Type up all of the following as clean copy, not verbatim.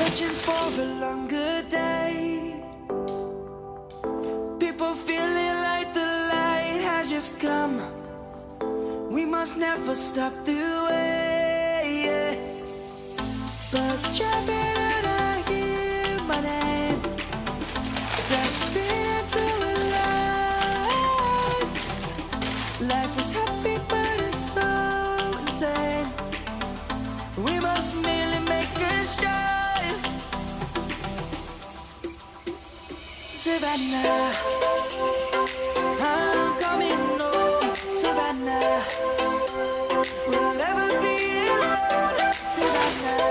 searching for a longer day. People feeling like the light has just come. We must never stop the way, yeah. Birds chirping and I hear my name. Grasping into a life. Life is happy but it's so insane. We must merely make a start. Savannah, I'm coming home. Savannah, we'll never be alone. Savannah,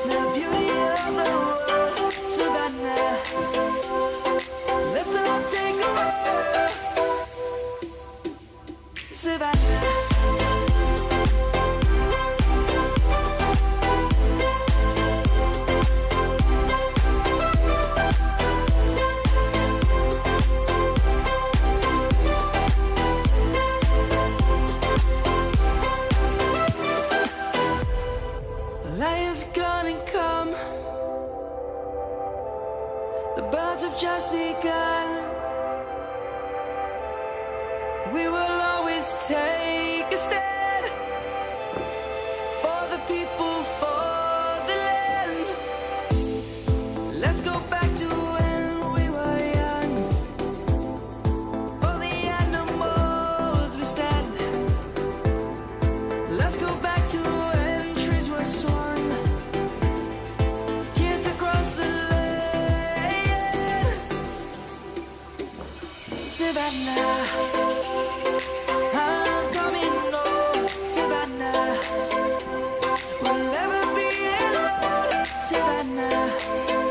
the beauty of the world. Savannah, let's all take a ride. Savannah. Lion's gonna come. The birds have just begun. We will always take a stand for the people, for the land. Let's go back to when we were young. For the animals we stand. Let's go back to when trees were swung. Kids across the land. Savannah, I'm coming home. Savannah, we'll never be alone. Savannah.